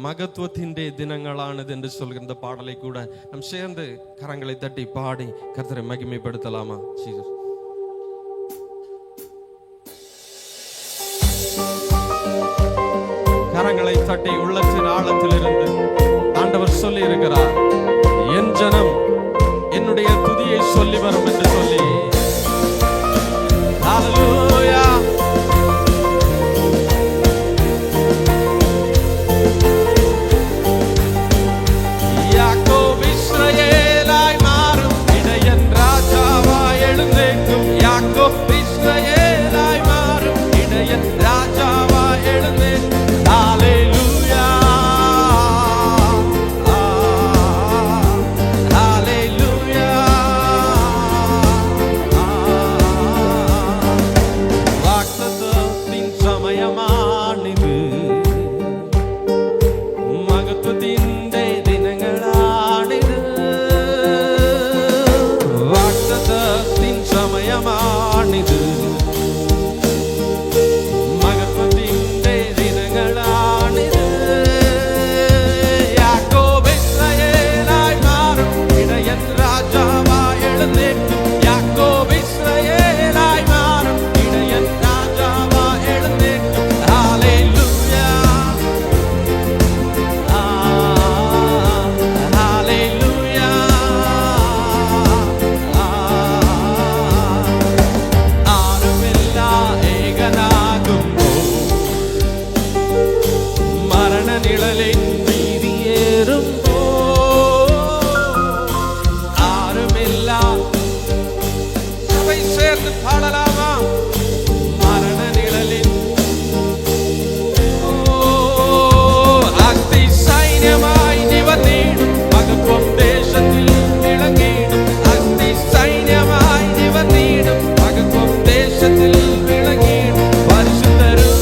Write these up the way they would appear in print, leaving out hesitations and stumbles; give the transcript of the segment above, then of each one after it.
மகத்துவத்தின் தினங்களானது என்று சொல்கின்ற பாடலை கூட நாம் சேர்ந்து கரங்களை தட்டி பாடி கர்த்தரை மகிமைப்படுத்தலாமா? ஜீசஸ். கரங்களை தட்டி உள்ளத்தின் ஆழத்திலிருந்து ஆண்டவர் சொல்லி இருக்கிறார், என் ஜனம் என்னுடைய துதியை சொல்லி வரும் என்று சொல்லி. ஹல்லேலூயா. யாக்கோபு இஸ்ரவேலாய் மாறும், இடையன் ராஜாவாய் எழுந்தேற்கும். யாக்கோபு இஸ்ரவேலாய் மாறும், இடையன் ராஜாவாய் எழுந்தேற்கும். ஹல்லேலூயா. ஹல்லேலூயா. வாக்தத்தத்தின் சமயமானிது, மகத்துவத்தின் தினங்களானிது. வாக்தத்தத்தின் சமயமானிது, மகத்துவத்தின் தினங்களானிது. யாக்கோபு இஸ்ரவேலாய் மாறும், இடையன் ராஜாவாய் எழுந்தேற்கும். யாக்கோபு இஸ்ரவேலாய் மாறும், இடையன் ராஜாவாய் எழுந்தேற்கும். ஹல்லேலூயா. ஹல்லேலூயா. ஆறுமில்லா ஏகனாகும் மரண நிழலின் மீதி ஏறும். ஆறுமில்லா சபை சேர்ந்து பாடலாமா? மரண நிழலின் அக்னி சைன்யமாய் நிவர்ந்திடும், மகத்துவம் தேசத்தில் விளங்கிடும். அக்னி சைன்யமாய் நிவர்ந்திடும், மகத்துவம் தேசத்தில் விளங்கிடும். பரிசுத்தரும்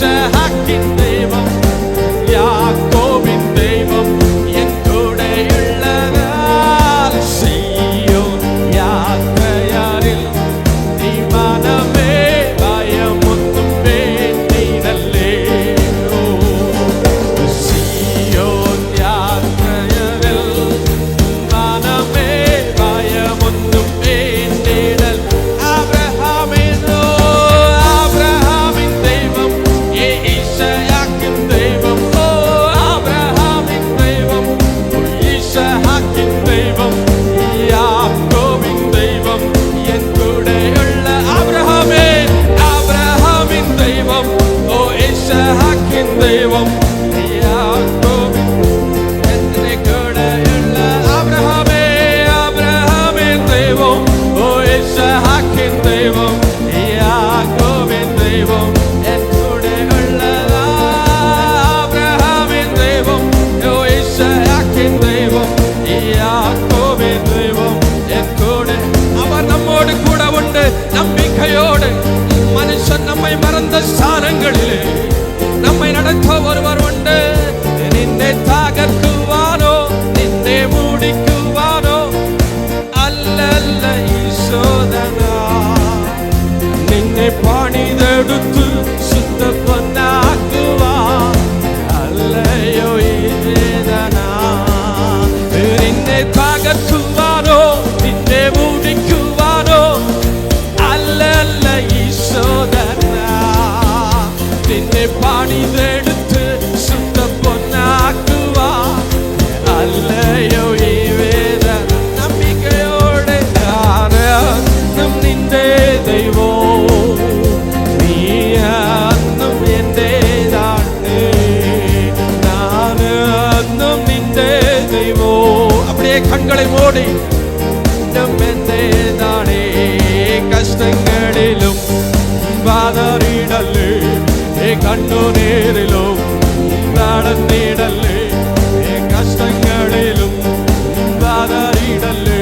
ஈசாக்கின் தெய்வம், யாக்கோபின் தெய்வம் என் கூட உள்ளதால் சீயோன் யாத்திரையாரில் நீ மனமே பயமொன்றும் வேண்டிடலே. சீயோன் யாத்திரையாரில் மனமே பயமொன்றும் வேண்டிடல். ஆபிரகாமின் தெய்வம், ஈசாக்கின் தெய்வம், ஆபிரகாமின் தெய்வம், ஈசாக்கின் தெய்வம், யாக்கோபின் தெய்வம் என் கூட உள்ள ஆபிரகாமின் தெய்வம், ஈசாக்கின் தெய்வம், யாக்கோபின் என் கூட உள்ள ஆபிரகாமின் தெய்வம், ஈசாக்கின் தெய்வம், யாக்கோபின் தெய்வம் என் கூட உள்ளதா. ஆபிரகாமின் தெய்வம், ஈசாக்கின் தெய்வம், யாக்கோபின் தெய்வம் என் கூட. அவர் நம்மோடு கூட உண்டு. நம்பிக்கையோடு மனுஷன் நம்மை மறந்த ஸ்தானங்களிலே நம்மை நடத்த ஒருவர் உண்டு. நின்னை தகர்க்குவானோ, நின்னை மூடிக்குவானோ, அல்லல்ல ஈசோதனா. நின்னை பணிதெடுத்து சுத்த பொன்னாக்குவா, அல்லையோ ஈசோதனா. நின்னை தகர்க்குவானோ, நின்னை மூடிக்குவானோ, அல்லல்ல ஈசோதனா. நின்னை பணிதெடுத்து சுத்த பொன்னாக்குவா, அல்லையோ ஈவேதனா. நம்பிக்கையோடு நம் நின்றே தெய்வம், நீ அன்னும் என்றேதானே, நான் அன்னும் நின்றே தெய்வம். அப்படியே கண்களை மூடி நம் என்றேதானே. கஷ்டங்களிலும் வாதாடிடலே, கண்ணு நேரிலும் நடந்திடலே. கஷ்டங்களிலும் வாதாடிடலே,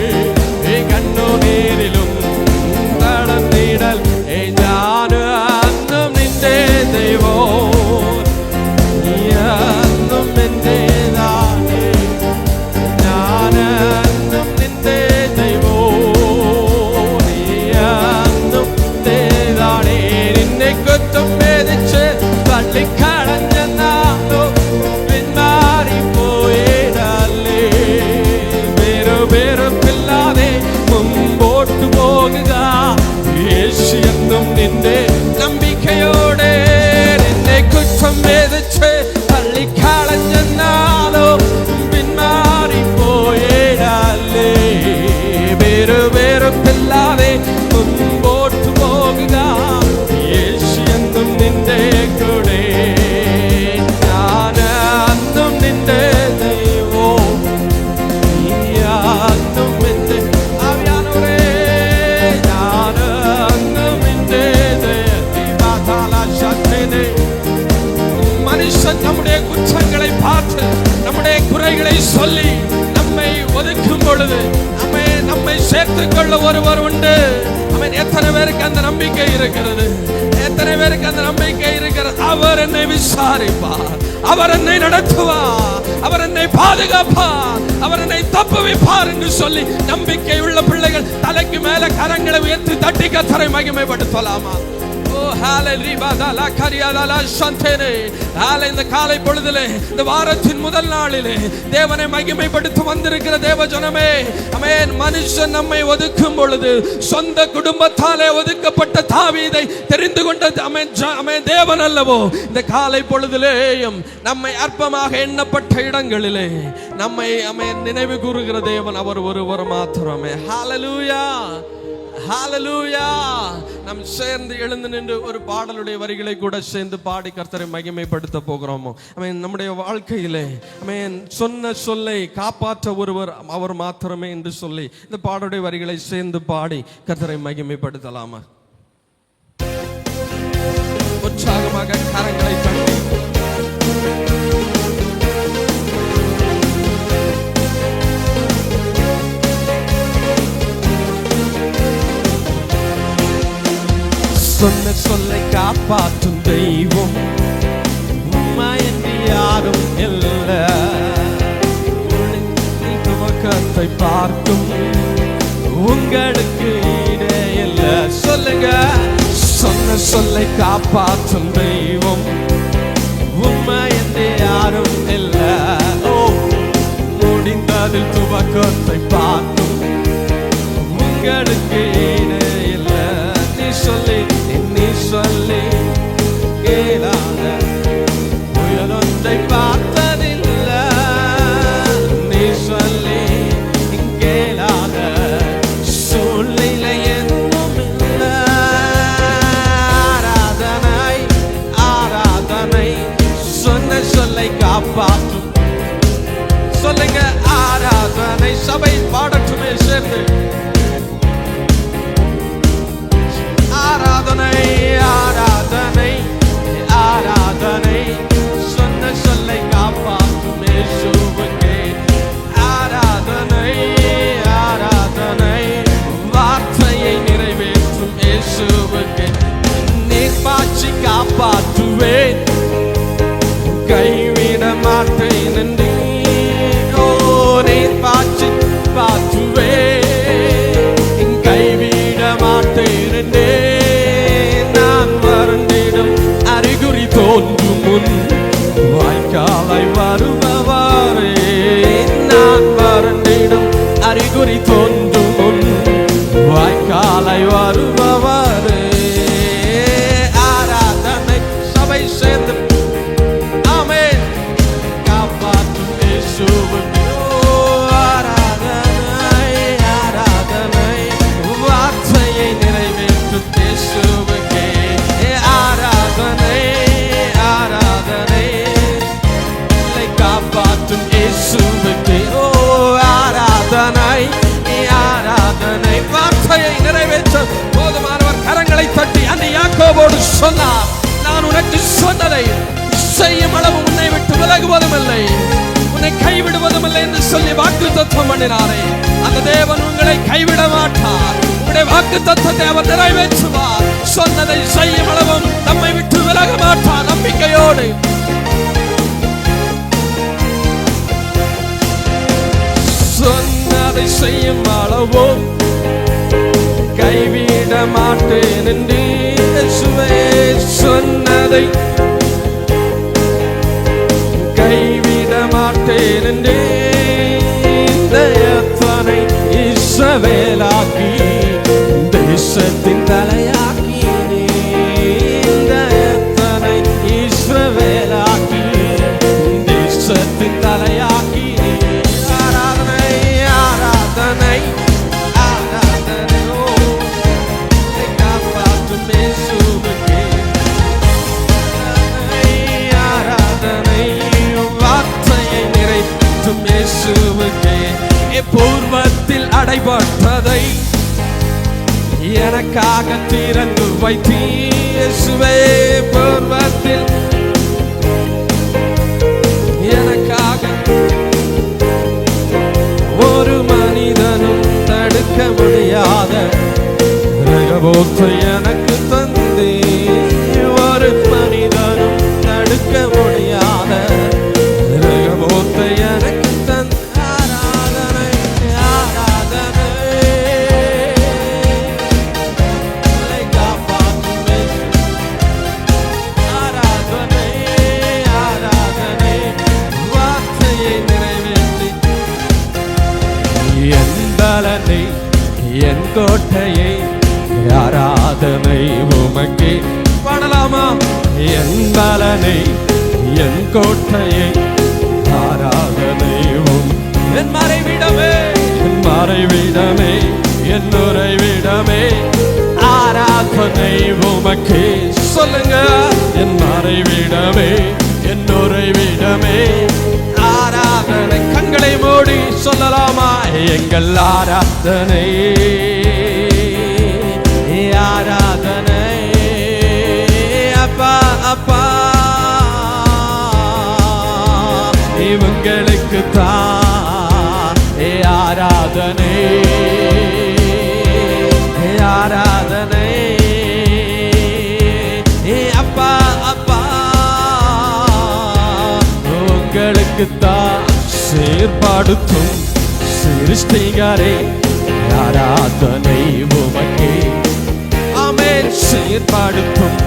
கண்ணு நேரிலும் நடந்திடல். ഞാൻ അന്നും നിന്റെ ദൈവം, നീ അന്നും എന്റേതാണ്. ഞാൻ അന്നും നിന്റെ ദൈവം, നീ അന്നും എന്റേതാണ്. നിന്നെ കുറ്റം വേദിച്ച് തള്ളിക്കളഞ്ഞെന്നാലോ പിന്മാറിപ്പോയിടല്ലേ. വെറുപ്പില്ലാതെ മുമ്പോട്ട് പോകുക, യേശു എന്നും നിന്റെ. നമ്പിക്കയോടെ നിന്നെ കുറ്റം വേദിച്ച് തള്ളിക്കളഞ്ഞെന്നാലോ പിന്മാറിപ്പോയിടല്ലേ. വെറുപ്പില്ലാതെ മുമ്പോട്ട് പോകുക, യേശു എന്നും നിന്റെ കൂടെ. ഞാൻ അന്നും നിന്റെ ദൈവം, നീ അന്നും എന്റെ. ആവിയാനവരേ, ഞാൻ അന്നും നിന്റെ ദൈവം. மனுஷன் நம்முடைய குற்றங்களை பார்த்து நம்முடைய குறைகளை சொல்லி நம்மை ஒதுக்கும் பொழுது நம்மை சேர்த்துக் கொள்ள ஒருவர் உண்டு. எத்தனை பேருக்கு அந்த நம்பிக்கை இருக்கிறது? எத்தனை பேருக்கு அந்த நம்பிக்கை இருக்கிறது? அவர் என்னை விசாரிப்பார், அவர் என்னை நடத்துவார், அவர் என்னை பாதுகாப்பார், அவர் என்னை தப்புவிப்பார் என்று சொல்லி நம்பிக்கை உள்ள பிள்ளைகள் தலைக்கு மேல கரங்களை உயர்த்தி தட்டி கர்த்தரை மகிமைப்படுத்தலாமா? இந்த காலை பொழுதிலே, இந்த வாரத்தின் முதல் நாளிலே தேவனை மகிமைப்படுத்த வந்திருக்கிற தேவ ஜனமே, ஆமென். மனுஷன் நம்மை ஒதுக்கும் பொழுது சொந்த குடும்பத்தாலே ஒதுக்கப்பட்ட தாவீதை தெரிந்து கொண்ட ஆமென் தேவன் அல்லவோ, இந்த காலை பொழுதிலேயும் நம்மை அற்பமாக எண்ணப்பட்ட இடங்களிலே நம்மை ஆமென் நினைவு கூறுகிற தேவன் அவர் ஒருவர் மாத்திரமே. ஹல்லேலூயா, ஹல்லேலூயா. நாம் சேர்ந்து எழுந்து நின்று ஒரு பாடலுடைய வரிகளை கூட சேர்ந்து பாடி கர்த்தரை மகிமைப்படுத்த போகிறோமோ. ஆமென். நம்முடைய வாழ்க்கையிலே ஆமென் சொன்ன சொல்லை காப்பாற்ற ஒருவர் அவர் மாத்திரமே என்று சொல்லி இந்த பாடலுடைய வரிகளை சேர்ந்து பாடி கர்த்தரை மகிமைப்படுத்தலாமா? உற்சாகமாக கரங்களை தட்டி சொன்ன சொல்லை காப்பாற்றும் தெய்வம், துவக்கத்தை பார்க்கும் உங்களுக்கு ஈடே இல்லை. சொல்லுங்க, சொன்ன சொல்லை காப்பாற்றும் தெய்வம் உண்மை என்று யாரும் இல்லை. முடிந்ததில் துவக்கத்தை பார்க்கும் உங்களுக்கு ஈடே இல்லை. நீ சொல்லி கேளாத புயலொன்றை பார்த்ததில்லை. நீ சொல்லி கேளாத சூழ்நிலை எதுவும் இல்லை. ஆராதனை ஆராதனை சொன்ன சொல்லை காப்பாற்றும். சொல்லுங்க, ஆராதனை. சபை பாடட்டுமே சேர்ந்து. ஆராதனை ஆராதனை ஆராதனை சொன்ன சொல்லை காப்பாற்றும் இயேசுவுக்கே. ஆராதனை ஆராதனை வார்த்தையை நிறைவேற்றும் இயேசுவுக்கே. நீர் பாய்ச்சி காப்பாற்றுவேன், கைவிட மாட்டேன் என்று. ஓ, நீர் பாய்ச்சி காப்பாற்றுவேன், கைவிட மாட்டேன் என்று. நான் வறண்டிடும் அறிகுறி தோன்றும் முன் வாய்க்காலை வருபவரே. நான் வறண்டிடும் அறிகுறி தோன்றும் முன் வாய்க்காலை வருபவரே. ஆராதனை. சபை சேர்ந்து ஆமென். காப்பாற்றும் இயேசுவுக்கே. ஆராதனை ஆராதனை வார்த்தையை நிறைவேற்றும் இயேசுவுக்கே. ஆராதனை ஆராதனை காப்பாற்றும் இயேசுவுக்கே. ஓ, ஆராதனை ஆராதனை வார்த்தையை நிறைவேற்ற போதுமானவர். கரங்களை தட்டி அந்த யாக்கோபோடு சொன்னார், நான் உனக்கு சொன்னதை செய்யும் அளவு உன்னை விட்டு விலகுவதும் இல்லை, உன்னை கைவிடுவதும் இல்லை என்று சொல்லி வாக்குத்தத்தம் பண்ணினாரே. அந்த தேவன் உங்களை கைவிட மாட்டார். உங்களுடைய வாக்குத்தத்தத்தை அவர் நிறைவேற்றுவார். சொன்னதை செய்யும் அளவும் நம்மை விட்டு விலக மாட்டார். நம்பிக்கையோடு சொன்னதை செய்யும் அளவும் கைவிட மாட்டேன் என்று இயேசுவே சொன்னதை கைவிட மாட்டேன் என்று. எத்தனை இஸ்ரவேலாக்கி தேசத்தின் தலையாக்கி. எத்தனை இஸ்ரவேலாக்கி தேசத்தின் தலையாக்கி. ஆராதனை ஆராதனை ஆராதனை. ஓ, காப்பாற்றும் இயேசுவுக்கே. ஆராதனை வார்த்தையை நிறைவேற்றும் இயேசுவுக்கே. பூர்வத்தில் அடைபட்டதை எனக்காக திறந்து வைத்தீர் இயேசுவே. பூர்வத்தில் எனக்காக ஒரு மனிதனும் தடுக்க முடியாத ரகபோத்தை எனக்கு தந்தே. ஒரு மனிதனும் தடுக்க முடியாத ரகபோத்தை எனக்கு தந்த. ஆராதனை ஆராதனை காப்பாற்றும். ஆராதனை ஆராதனை வார்த்தையை நிறைவேற்றி. என் பலனை என் கோட்டையை ஆராதனை உமக்கே. பாடலாமா? என் பலனை என் கோட்டையை ஆராதனை என் மறைவிடமே, என் மறைவிடமே, என் உறைவிடமே, ஆராதனை உமக்கே. சொல்லுங்க, என் மறைவிடமே, என் உறைவிடமே, ஆராதனை. கண்களை மூடி சொல்லலாமா? எங்கள் ஆராதனை ஆராதனை அப்பா அப்பா இவங்களுக்கு தான் ஆராதனை ஆராதனை அப்பா அப்பா உங்களுக்கு தான் சீர்படுத்தும் சிருஷ்டிகரே ஆராதனை உமக்கே. ஆமென். சீர்படுத்தும்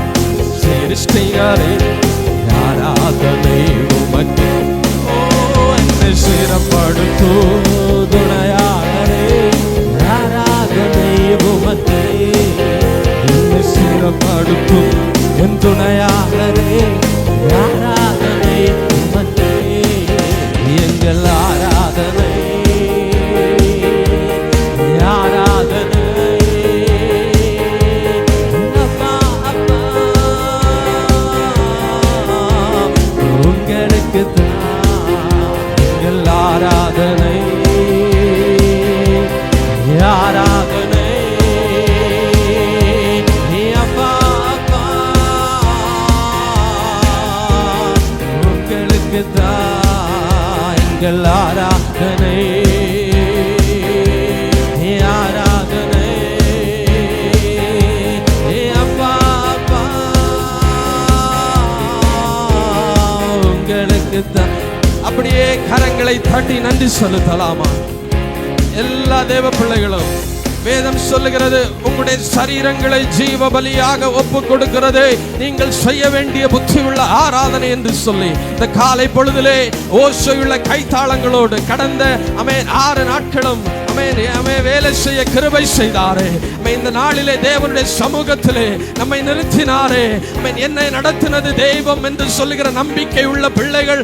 சிருஷ்டிகரே ஆராதனை உமக்கே. ஓ என்னை சீரப்படுத்தும் துணையாளரே ஆராதனை உமக்கே. என்னை சீரப்படுத்தும் என் துணையாளரே ஆராதனை உமக்கே. எங்கள் ஆராதனை ஆராதனை அப்பா அப்பா உங்களுக்கு தான் எங்கள் ஆராதனை ஆராதனை அப்பா அப்பா உங்களுக்கு தான் எங்கள் ஆராதனை ஆராதனை அப்பா அப்பா உங்களுக்கு தான். அப்படியே கரங்களை தட்டி நன்றி செலுத்தலாமா? எல்லா தேவ பிள்ளைகளும் வேதம் சொல்லுகிறது, உங்களுடைய சரீரங்களை ஜீவ பலியாக ஒப்பு கொடுக்கிறது நீங்கள் செய்ய வேண்டிய புத்தி உள்ள ஆராதனை என்று சொல்லி இந்த காலை பொழுதிலே ஓசையுள்ள கைத்தாளங்களோடு கடந்த 6 நாட்களும் வேலை செய்ய கிருபை செய்தாரே. இந்த நாளிலே தேவனுடைய சமூகத்திலே நம்மை நிறுத்தினாரே. என்னை நடத்தினது தெய்வம் என்று சொல்லுகிற நம்பிக்கை உள்ள பிள்ளைகள்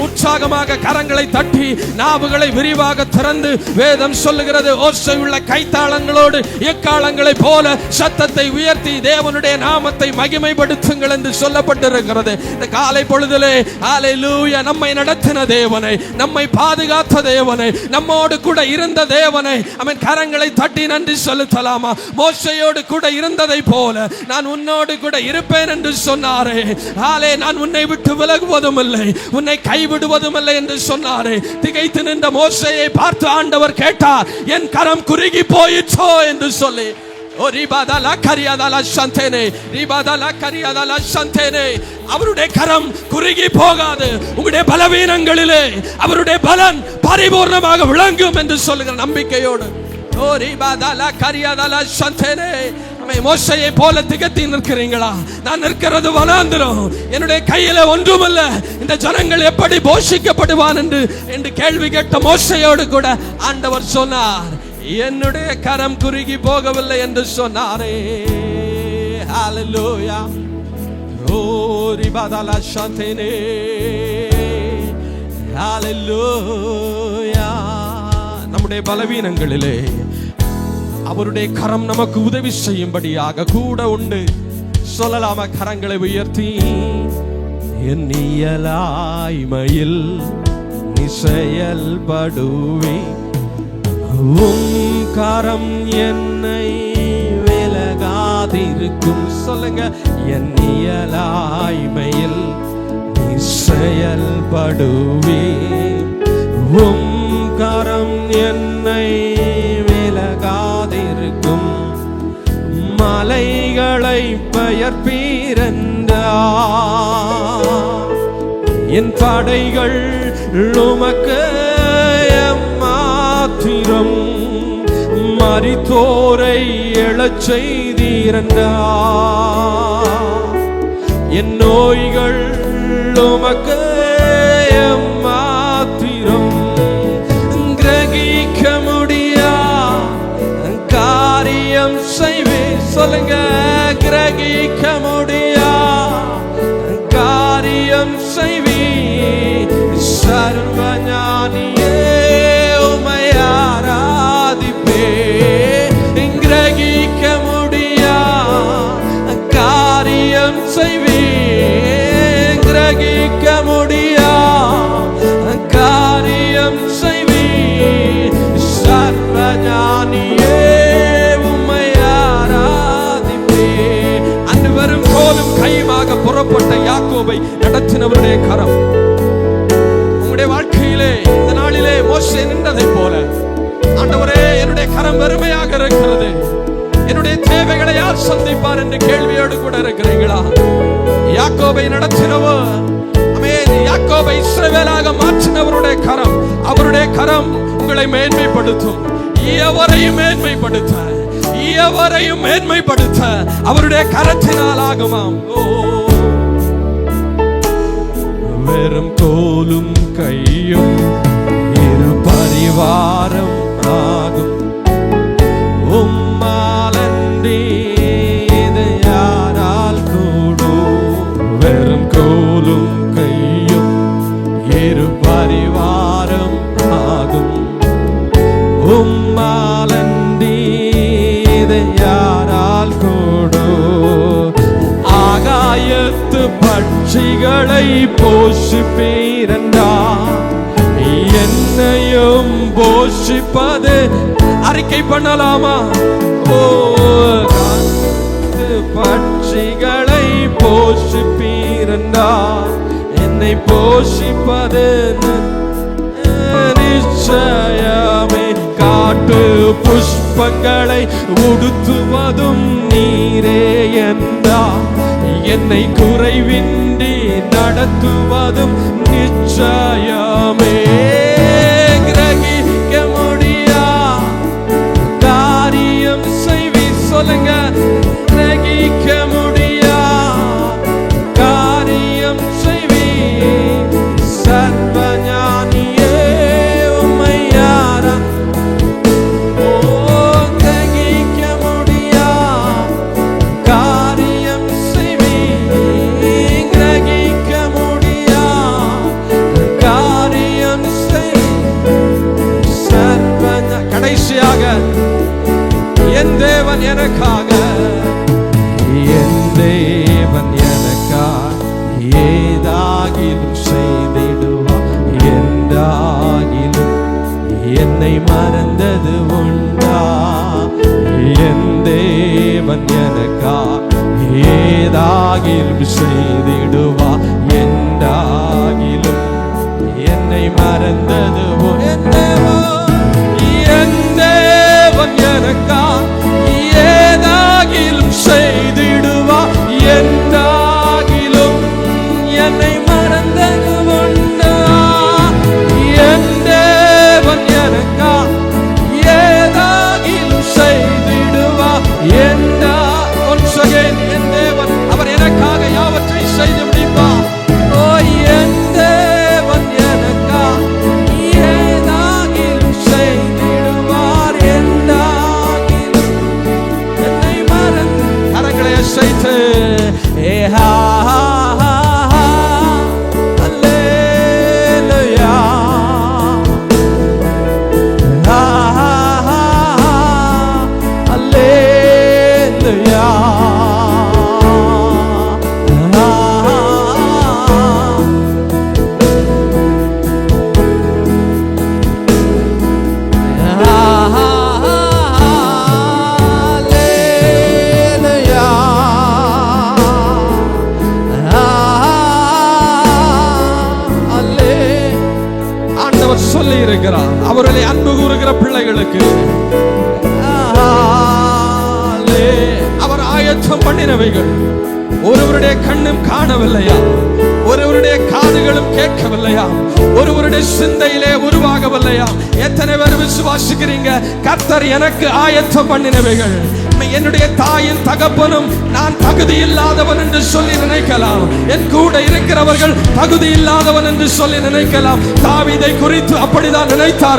உற்சாகமாக கரங்களை தட்டி நாவுகளை விரிவாக திறந்து வேதம் சொல்லுகிறது, ஓசையுள்ள கைத்தாளங்களோடு எக்காலங்களை போல சத்தத்தை உயர்த்தி தேவனுடைய நாமத்தை மகிமைப்படுத்துங்கள் என்று சொல்லப்பட்டிருக்கிறது. இந்த காலை பொழுதிலே ஹல்லேலூயா, நம்மை நடத்தின தேவனை, நம்மை பாதுகாத்த தேவனை, நம்மோடு கூட இருந்த தேவனை அவன் கரங்களை தட்டி நன்றி செலுத்தலாமா? மோசேயோடு கூட இருந்ததை போல நான் உன்னோடு கூட இருப்பேன் என்று சொன்னாரே. ஆலே, நான் உன்னை விட்டு விலகுவதும் இல்லை, உன்னை கைவிடுவதும் இல்லை என்று சொன்னாரே. திகைத்து நின்ற மோசேயை பார்த்து ஆண்டவர் கேட்டார், என் கரம் குறுகி போயிற்றோ என்று சொல்லி. அவருடைய கரம் குறுகி போகாது. உங்களுடைய பலவீனங்களிலே அவருடைய பலன் பரிபூர்ணமாக விளங்கும் என்று சொல்லுகிற நம்பிக்கையோடு மோசையை போல திகத்தி நிற்கிறீங்களா? நான் நிற்கிறது வனாந்திரம், என்னுடைய கையில ஒன்றுமல்ல, இந்த ஜனங்கள் எப்படி போஷிக்கப்படுவான் என்று கேள்வி கேட்ட மோசையோடு கூட ஆண்டவர் சொன்னார், என்னுடைய கரம் குறுகி போகவில்லை என்று சொன்னாரே. ஹல்லேலூயா. ஓரி பதல சந்தேனே. ஹல்லேலூயா. நம்முடைய பலவீனங்களிலே அவருடைய கரம் நமக்கு உதவி செய்யும்படியாக கூட உண்டு. சொல்லலாமா? கரங்களை உயர்த்தி என் இயலாய்மையில் நீ செயல்படுவே, உம் கரம் என்னை விலகாதிருக்கும். சொல்லுங்க, என் இயலாய்மையில் நீ செயல்படுவே, உம் கரம் என்னை விலகாதிருக்கும். மலைகளை பெயர்ப்பீரென்றார், என் படைகள் உமக்கு மாத்திரம். மரித்தோரை எழச் செய்தீரென்றார், என் நோய்கள் உமக்கு மாத்திரம். கிரகிக்க முடியா காரியம் செய்வே. சொல்லுங்க, கிரகிக்க முடியா காரியம் செய்வே. சர்வஞானியே உம்மை ஆராதிப்பே. கிரகிக்க முடியா காரியம் செய்வே. கிரகிக்க முடியா காரியம் செய்வே. சர்வஞானியே உம்மை ஆராதிப்பே. அன்றுவரும் கோலும் கையுமாக புறப்பட்ட யாக்கோபை நடத்தினவருடைய கரம் வாழ்க்கையிலே இந்த நாளிலே மோசே நின்றதை போல, ஆண்டவரே என்னுடைய கரம் வெறுமையாக இருக்கிறது, என்னுடைய தேவைகளை யார் சந்திப்பார் என்று கேள்வியோடு கூட இருக்கிறீங்களா? யாக்கோபை நடத்தினவர், யாக்கோபை இஸ்ரவேலாக மாற்றினவருடைய கரம், அவருடைய கரம் உங்களை உங்களை மேன்மைப்படுத்தும். எவரையும் மேன்மைப்படுத்த அவருடைய கரத்தினால் ஆகுமாம். வெறும் கோலும் கையும் இரு பரிவாரம் ஆகும். உம்மாலன்றி இது யாரால் கூடும்? வெறும் கோலும் கையும் இரு பரிவாரம் ஆகும். உம்மாலன்றி இது யாரால் கூடும்? ஆகாயத்து பட்சிகளை போஷிப்பீரண்டா, என்னையும் போஷிப்பது அறிக்கை பண்ணலாமா? பட்சிகளை போஷிப்பீரண்டா, என்னை போஷிப்பது நிச்சயமே. காட்டு புஷ்பங்களை உடுத்துவதும் நீரே என்றா, என்னை குறைவின்றி நடத்துவதும் நிச்சயமே. கிரகிக்க முடியா காரியம் செய்வி, சொல்லுங்க. கிரகிக்க முடியா காரியம் செய்வி, சர்வஞானியே உம்மையாரா. கிரகிக்க முடியா காரியம் செய்வி, கிரகிக்க முடியா காரியம் செய். கடைசியாக என் தேவன் எனக்காக, என் தேவன் எனக்காக ஏதாகிலும் செய்திடுவார். என்றாகிலும் என்னை மறந்தது உண்டா? என் தேவன் எனக்காக ஏதாகிலும் செய்திடுவார். என்றாகிலும் என்னை மறந்தது உண்டா? என் தேவன் எனக்காக ஏதாகிலும் செய்திடுவார். என்றாகிலும் என்னை மறந்தது உண்டா? என் தேவன் எனக்காக ஏதாகிலும் செய்திடுவார். என்றா once again, என் தேவன் அவர் எனக்காக யாவற்றை செய்து முடிப்பார். என் தேவன் எனக்காக ஏதாகிலும் செய்திடுவார். என்றாகிலும் என்னை மறந்து கரங்களை அசைத்து அல்லேலூயா, அல்லேலூயா. ஆண்டவர் சொல்லி இருக்கிறார், அவர்களை அன்பு கூறுகிற பிள்ளைகளுக்கு அவர் ஆயத்தம் பண்ணினவைகள் ஒருவருடைய கண்ணும் காணவில்லையா? ஒருவருடைய காதுகளும் கேட்கவில்லையா? ஒருவருடைய சிந்தையிலே உருவாகவில்லையா? எத்தனை பேர் விசுவாசிக்கிறீங்க? கர்த்தர் எனக்கு ஆயத்தம் பண்ணினவைகள். என்னுடைய தாயின் தகப்பனும் நான் தகுதி இல்லாதவன் என்று சொல்லி நினைக்கலாம். என் கூட இருக்கிறவர்கள் தகுதி இல்லாதவன் என்று சொல்லி நினைக்கலாம். தாவீதை குறித்து அப்படிதான் நினைத்தார்கள்.